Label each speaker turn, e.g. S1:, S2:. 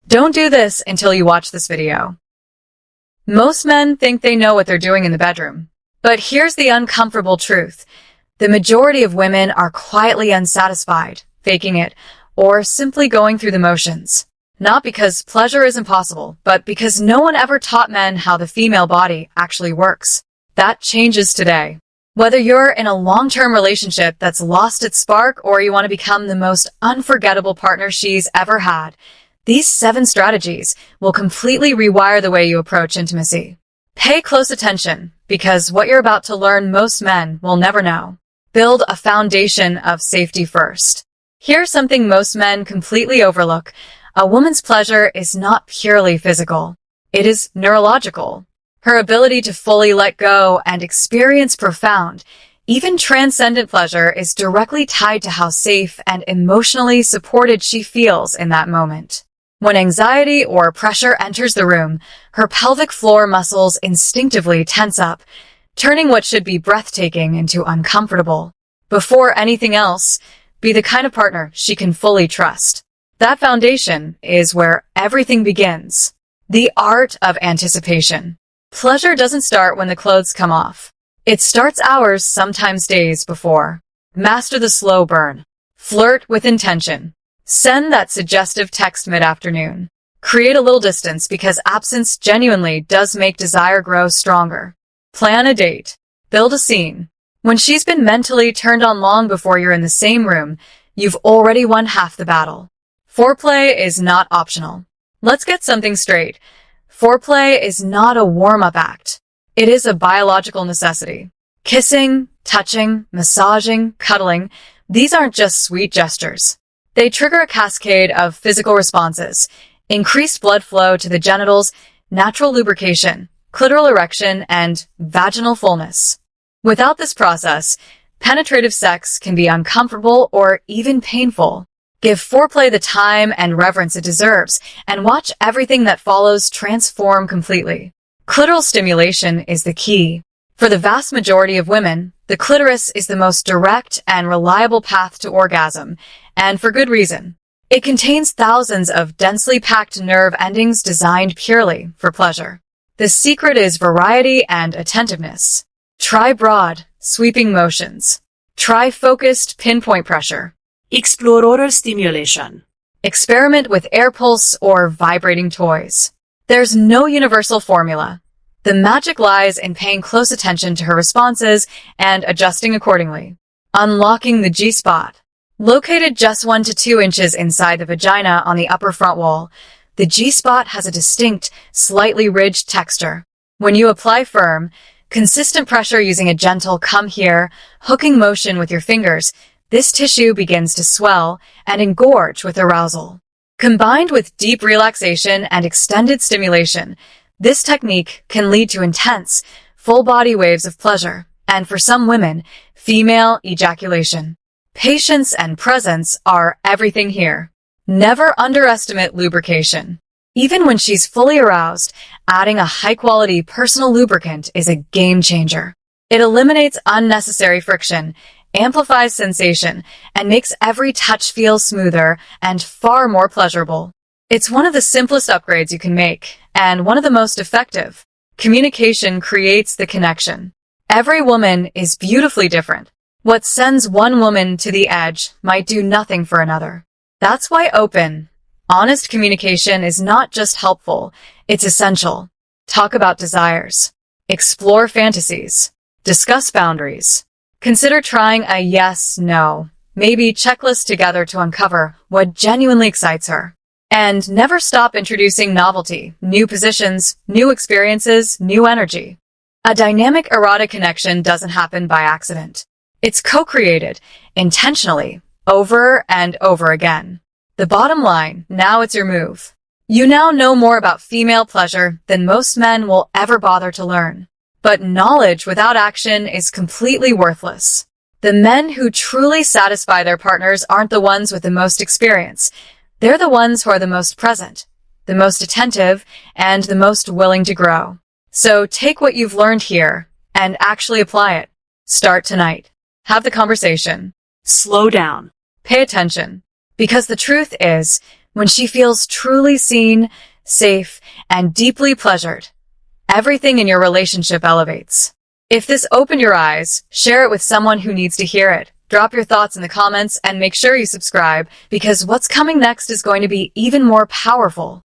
S1: Don't do this until you watch this video. Most men think they know what they're doing in the bedroom. But here's the uncomfortable truth. The majority of women are quietly unsatisfied, faking it, or simply going through the motions. Not because pleasure is impossible, but because no one ever taught men how the female body actually works. That changes today. Whether you're in a long-term relationship that's lost its spark or you want to become the most unforgettable partner she's ever had, these 7 strategies will completely rewire the way you approach intimacy. Pay close attention, because what you're about to learn most men will never know. Build a foundation of safety first. Here's something most men completely overlook. A woman's pleasure is not purely physical. It is neurological. Her ability to fully let go and experience profound, even transcendent pleasure is directly tied to how safe and emotionally supported she feels in that moment. When anxiety or pressure enters the room, her pelvic floor muscles instinctively tense up, turning what should be breathtaking into uncomfortable. Before anything else, be the kind of partner she can fully trust. That foundation is where everything begins. The art of anticipation. Pleasure doesn't start when the clothes come off. It starts hours, sometimes days before. Master the slow burn. Flirt with intention. Send that suggestive text mid-afternoon. Create a little distance because absence genuinely does make desire grow stronger. Plan a date. Build a scene. When she's been mentally turned on long before you're in the same room, you've already won half the battle. Foreplay is not optional. Let's get something straight. Foreplay is not a warm-up act. It is a biological necessity. Kissing, touching, massaging, cuddling, these aren't just sweet gestures. They trigger a cascade of physical responses, increased blood flow to the genitals, natural lubrication, clitoral erection, and vaginal fullness. Without this process, penetrative sex can be uncomfortable or even painful. Give foreplay the time and reverence it deserves, and watch everything that follows transform completely. Clitoral stimulation is the key. For the vast majority of women, the clitoris is the most direct and reliable path to orgasm, and for good reason. It contains thousands of densely packed nerve endings designed purely for pleasure. The secret is variety and attentiveness. Try broad, sweeping motions. Try focused, pinpoint pressure.
S2: Explore oral stimulation.
S1: Experiment with air pulse or vibrating toys. There's no universal formula. The magic lies in paying close attention to her responses and adjusting accordingly. Unlocking the G-spot. Located just 1 to 2 inches inside the vagina on the upper front wall, the G-spot has a distinct, slightly ridged texture. When you apply firm, consistent pressure using a gentle come here, hooking motion with your fingers, this tissue begins to swell and engorge with arousal. Combined with deep relaxation and extended stimulation, this technique can lead to intense, full-body waves of pleasure, and for some women, female ejaculation. Patience and presence are everything here. Never underestimate lubrication. Even when she's fully aroused, adding a high-quality personal lubricant is a game-changer. It eliminates unnecessary friction, amplifies sensation, and makes every touch feel smoother and far more pleasurable. It's one of the simplest upgrades you can make, and one of the most effective. Communication creates the connection. Every woman is beautifully different. What sends one woman to the edge might do nothing for another. That's why open, honest communication is not just helpful, it's essential. Talk about desires. Explore fantasies. Discuss boundaries. Consider trying a yes, no, maybe checklist together to uncover what genuinely excites her. And never stop introducing novelty, new positions, new experiences, new energy. A dynamic erotic connection doesn't happen by accident. It's co-created, intentionally, over and over again. The bottom line, now it's your move. You now know more about female pleasure than most men will ever bother to learn. But knowledge without action is completely worthless. The men who truly satisfy their partners aren't the ones with the most experience. They're the ones who are the most present, the most attentive, and the most willing to grow. So take what you've learned here and actually apply it. Start tonight. Have the conversation.
S2: Slow down.
S1: Pay attention. Because the truth is, When she feels truly seen, safe, and deeply pleasured, everything in your relationship elevates. If this opened your eyes, share it with someone who needs to hear it. Drop your thoughts in the comments and make sure you subscribe, because what's coming next is going to be even more powerful.